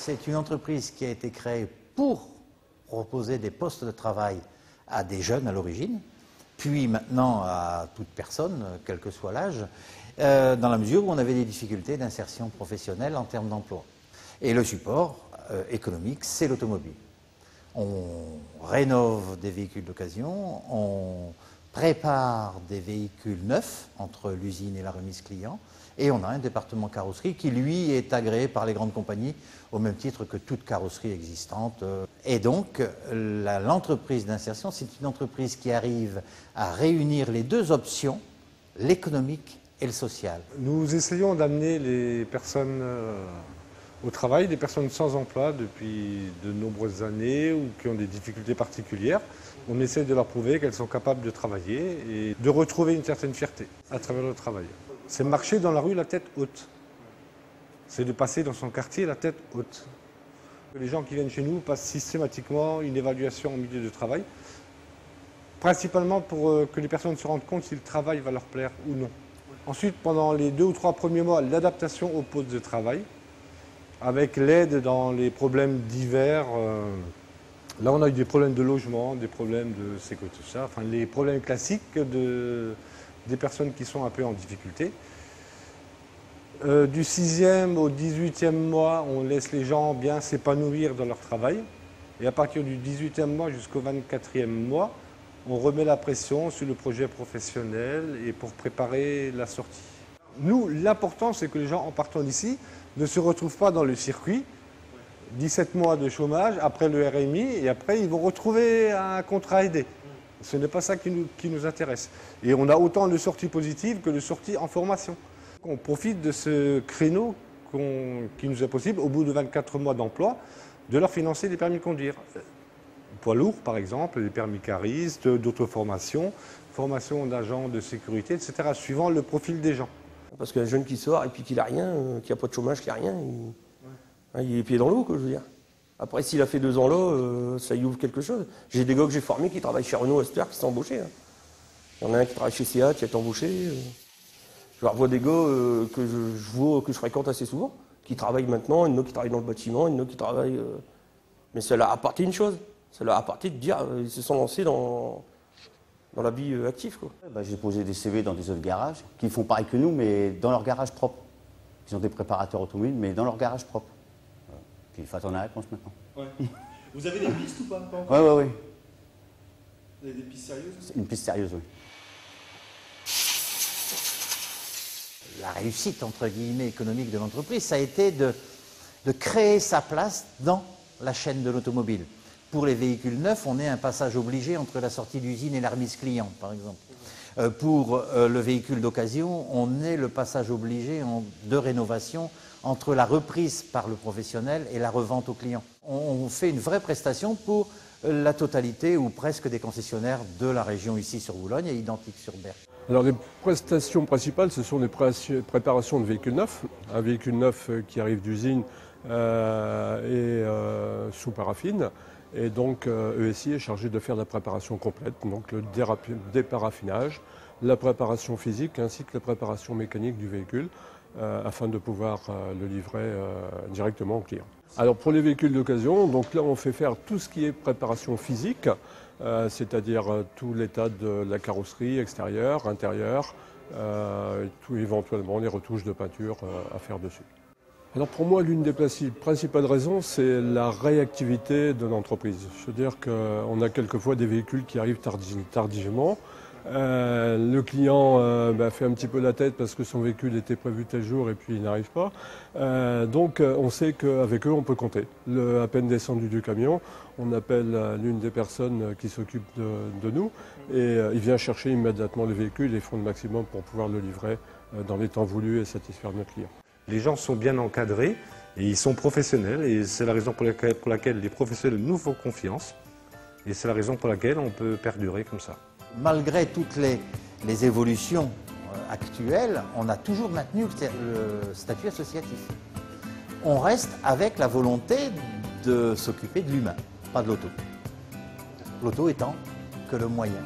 c'est une entreprise qui a été créée pour proposer des postes de travail à des jeunes à l'origine, puis maintenant à toute personne, quel que soit l'âge, dans la mesure où on avait des difficultés d'insertion professionnelle en termes d'emploi. Et le support économique, c'est l'automobile. On rénove des véhicules d'occasion, on prépare des véhicules neufs entre l'usine et la remise client, et on a un département carrosserie qui, lui, est agréé par les grandes compagnies au même titre que toute carrosserie existante. Et donc, l'entreprise d'insertion, c'est une entreprise qui arrive à réunir les deux options, l'économique et le social. Nous essayons d'amener les personnes au travail, des personnes sans emploi depuis de nombreuses années ou qui ont des difficultés particulières. On essaie de leur prouver qu'elles sont capables de travailler et de retrouver une certaine fierté à travers le travail. C'est marcher dans la rue la tête haute. C'est de passer dans son quartier la tête haute. Les gens qui viennent chez nous passent systématiquement une évaluation en milieu de travail, principalement pour que les personnes se rendent compte si le travail va leur plaire ou non. Ensuite, pendant les 2 ou 3 premiers mois, l'adaptation au poste de travail, avec l'aide dans les problèmes divers. Là, on a eu des problèmes de logement, des problèmes de sécurité, tout ça, enfin les problèmes classiques des personnes qui sont un peu en difficulté. Du 6e au 18e mois, on laisse les gens bien s'épanouir dans leur travail. Et à partir du 18e mois jusqu'au 24e mois, on remet la pression sur le projet professionnel et pour préparer la sortie. Nous, l'important, c'est que les gens, en partant d'ici, ne se retrouvent pas dans le circuit. 17 mois de chômage, après le RMI, et après, ils vont retrouver un contrat aidé. Ce n'est pas ça qui nous intéresse. Et on a autant de sorties positives que de sorties en formation. On profite de ce créneau qui nous est possible, au bout de 24 mois d'emploi, de leur financer des permis de conduire. Poids lourds, par exemple, des permis caristes, d'autres formations, formation d'agents de sécurité, etc., suivant le profil des gens. Parce qu'un jeune qui sort et puis qu'il n'a rien, qui n'a pas de chômage, qui n'a rien, il est pied dans l'eau, quoi, je veux dire. Après, s'il a fait 2 ans là, ça y ouvre quelque chose. J'ai des gars que j'ai formés qui travaillent chez Renault à cette heure, qui sont embauchés. Il y en a un qui travaille chez SEAT, qui est embauché. Je revois des gars que je fréquente assez souvent, qui travaillent maintenant, il y en a qui travaillent dans le bâtiment, il y en a qui travaillent... Mais ça leur a apporté une chose. Ça leur a apporté de dire, ils se sont lancés dans la vie active, quoi. J'ai posé des CV dans des autres garages, qui font pareil que nous, mais dans leur garage propre. Ils ont des préparateurs automobiles, mais dans leur garage propre. Puis il faut attendre la réponse maintenant. Ouais. Vous avez des pistes ou pas? Oui. Des pistes sérieuses? Une piste sérieuse, oui. La réussite, entre guillemets, économique de l'entreprise, ça a été de créer sa place dans la chaîne de l'automobile. Pour les véhicules neufs, on est un passage obligé entre la sortie d'usine et la remise client, par exemple. Pour le véhicule d'occasion, on est le passage obligé de rénovation entre la reprise par le professionnel et la revente au client. On fait une vraie prestation pour la totalité ou presque des concessionnaires de la région ici sur Boulogne et identique sur Berck. Alors les prestations principales, ce sont des préparations de véhicules neufs. Un véhicule neuf qui arrive d'usine est sous paraffine. Et donc ESI est chargé de faire la préparation complète, donc le déparaffinage, la préparation physique ainsi que la préparation mécanique du véhicule afin de pouvoir le livrer directement au client. Alors pour les véhicules d'occasion, donc là on fait faire tout ce qui est préparation physique, c'est-à-dire tout l'état de la carrosserie extérieure, intérieure, tout éventuellement les retouches de peinture à faire dessus. Alors pour moi, l'une des principales raisons, c'est la réactivité de l'entreprise. Je veux dire qu'on a quelquefois des véhicules qui arrivent tardivement. Le client fait un petit peu la tête parce que son véhicule était prévu tel jour et puis il n'arrive pas. Donc on sait qu'avec eux, on peut compter. À peine descendu du camion, on appelle l'une des personnes qui s'occupe de nous et il vient chercher immédiatement le véhicule et font le maximum pour pouvoir le livrer dans les temps voulus et satisfaire notre client. Les gens sont bien encadrés et ils sont professionnels et c'est la raison pour laquelle les professionnels nous font confiance et c'est la raison pour laquelle on peut perdurer comme ça. Malgré toutes les évolutions actuelles, on a toujours maintenu le statut associatif. On reste avec la volonté de s'occuper de l'humain, pas de l'auto. L'auto étant que le moyen.